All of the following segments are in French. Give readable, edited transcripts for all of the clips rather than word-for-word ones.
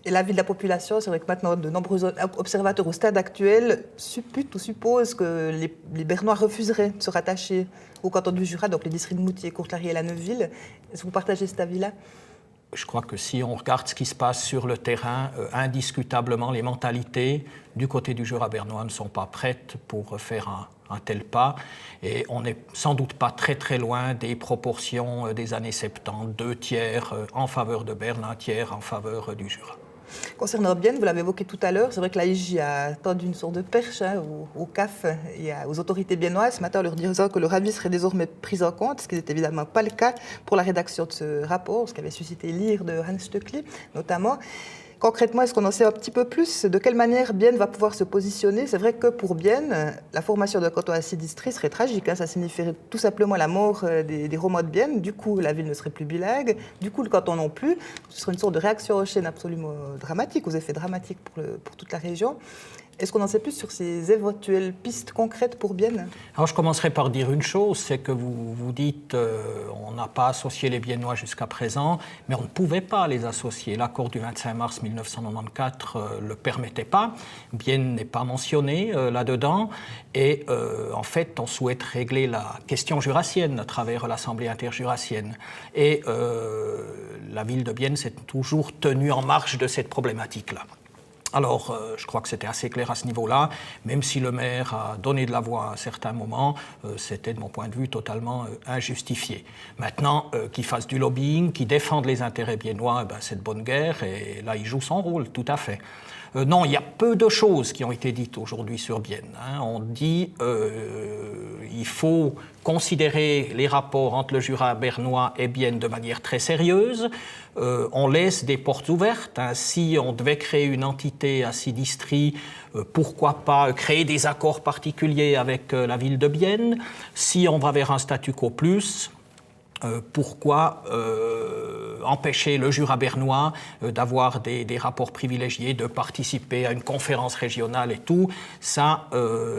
Et l'avis de la population, c'est vrai que maintenant, de nombreux observateurs au stade actuel supputent ou supposent que les Bernois refuseraient de se rattacher au canton du Jura, donc les districts de Moutier, Courtelary et La Neuville. Est-ce que vous partagez cet avis-là ? Je crois que si on regarde ce qui se passe sur le terrain, indiscutablement, les mentalités du côté du Jura bernois ne sont pas prêtes pour faire un tel pas. Et on n'est sans doute pas très très loin des proportions des années 70, 2 tiers en faveur de Berne, 1 tiers en faveur du Jura. Concernant Bienne, vous l'avez évoqué tout à l'heure, c'est vrai que l'AIJ a tendu une sorte de perche au CAF et aux autorités biennoises ce matin en leur disant que leur avis serait désormais pris en compte, ce qui n'est évidemment pas le cas pour la rédaction de ce rapport, ce qui avait suscité l'ire de Hans Stöckli notamment. Concrètement, est-ce qu'on en sait un petit peu plus de quelle manière Bienne va pouvoir se positionner? C'est vrai que pour Bienne, la formation d'un canton à 6 districts serait tragique. Ça signifierait tout simplement la mort des Romands de Bienne. Du coup, la ville ne serait plus bilingue. Du coup, le canton non plus. Ce serait une sorte de réaction en chaîne absolument dramatique, aux effets dramatiques pour toute la région. Est-ce qu'on en sait plus sur ces éventuelles pistes concrètes pour Bienne? Alors, je commencerai par dire une chose, c'est que vous dites on n'a pas associé les Biennois jusqu'à présent, mais on ne pouvait pas les associer. L'accord du 25 mars 1994 ne le permettait pas. Bienne n'est pas mentionné là-dedans. Et en fait, on souhaite régler la question jurassienne à travers l'Assemblée interjurassienne. Et la ville de Bienne s'est toujours tenue en marge de cette problématique-là. Alors, je crois que c'était assez clair à ce niveau-là, même si le maire a donné de la voix à un certain moment, c'était de mon point de vue totalement injustifié. Maintenant, qu'il fasse du lobbying, qu'il défende les intérêts biennois, c'est de bonne guerre, et là, il joue son rôle, tout à fait. Non, il y a peu de choses qui ont été dites aujourd'hui sur Bienne. On dit il faut considérer les rapports entre le Jura bernois et Bienne de manière très sérieuse. On laisse des portes ouvertes. Si on devait créer une entité à 6 districts, pourquoi pas créer des accords particuliers avec la ville de Bienne. Si on va vers un statu quo plus, pourquoi empêcher le Jura bernois d'avoir des rapports privilégiés, de participer à une conférence régionale et tout. Ça,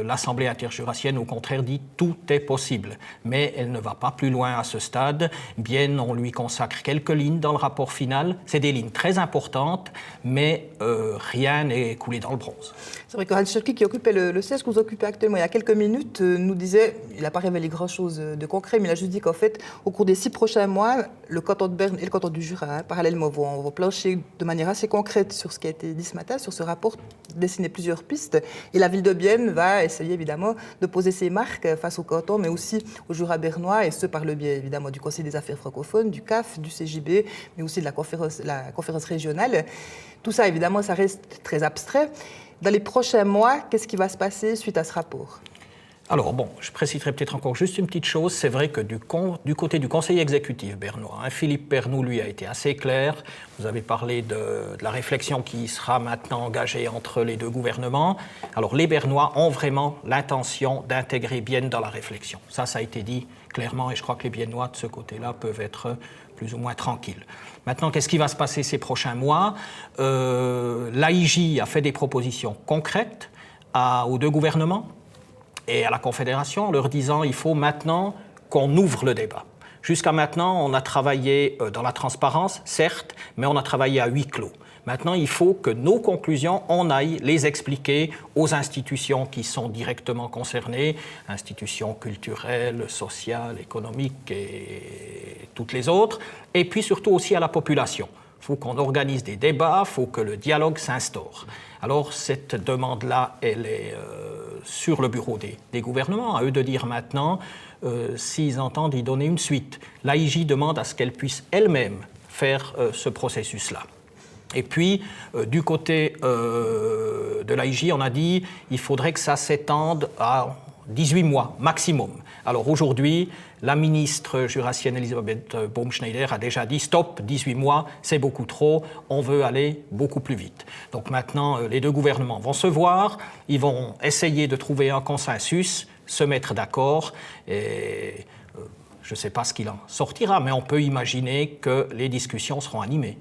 l'Assemblée interjurassienne, au contraire, dit tout est possible. Mais elle ne va pas plus loin à ce stade. Bien, on lui consacre quelques lignes dans le rapport final. C'est des lignes très importantes, mais rien n'est coulé dans le bronze. C'est vrai que Hans Stöckli, qui occupait le siège que vous occupez actuellement il y a quelques minutes, nous disait, il n'a pas révélé grand-chose de concret, mais il a juste dit qu'en fait, au cours des 6 prochains mois, le canton de Berne et le canton du Jura, parallèlement, vont plancher de manière assez concrète sur ce qui a été dit ce matin, sur ce rapport, dessiner plusieurs pistes. Et la ville de Bienne va essayer évidemment de poser ses marques face au canton, mais aussi au Jura bernois, et ce par le biais évidemment du Conseil des affaires francophones, du CAF, du CJB, mais aussi de la conférence régionale. Tout ça, évidemment, ça reste très abstrait. Dans les prochains mois, qu'est-ce qui va se passer suite à ce rapport ? Alors bon, je préciserai peut-être encore juste une petite chose. C'est vrai que du côté du conseil exécutif bernois, Philippe Pernoud, lui, a été assez clair. Vous avez parlé de la réflexion qui sera maintenant engagée entre les deux gouvernements. Alors les Bernois ont vraiment l'intention d'intégrer Bienne dans la réflexion. Ça a été dit clairement et je crois que les Biennois de ce côté-là peuvent être plus ou moins tranquilles. Maintenant, qu'est-ce qui va se passer ces prochains mois ? L'AIJ a fait des propositions concrètes aux deux gouvernements et à la Confédération en leur disant il faut maintenant qu'on ouvre le débat. Jusqu'à maintenant, on a travaillé dans la transparence, certes, mais on a travaillé à huis clos. Maintenant, il faut que nos conclusions, on aille les expliquer aux institutions qui sont directement concernées, institutions culturelles, sociales, économiques et toutes les autres, et puis surtout aussi à la population. Il faut qu'on organise des débats, il faut que le dialogue s'instaure. Alors, cette demande-là, elle est sur le bureau des gouvernements, à eux de dire maintenant s'ils entendent y donner une suite. L'AIJ demande à ce qu'elle puisse elle-même faire ce processus-là. Et puis, du côté de l'AIJ, on a dit qu'il faudrait que ça s'étende à 18 mois maximum. Alors aujourd'hui, la ministre jurassienne Elisabeth Baumschneider a déjà dit « Stop, 18 mois, c'est beaucoup trop, on veut aller beaucoup plus vite ». Donc maintenant, les deux gouvernements vont se voir, ils vont essayer de trouver un consensus, se mettre d'accord et je ne sais pas ce qu'il en sortira, mais on peut imaginer que les discussions seront animées.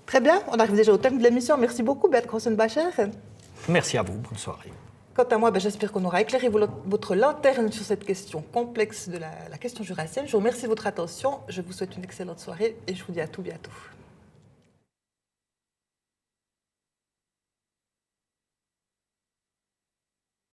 Très bien, on arrive déjà au terme de l'émission. Merci beaucoup, Bert Grossenbacher. Merci à vous, bonne soirée. Quant à moi, j'espère qu'on aura éclairé votre lanterne sur cette question complexe de la question jurassienne. Je vous remercie de votre attention, je vous souhaite une excellente soirée et je vous dis à tout bientôt.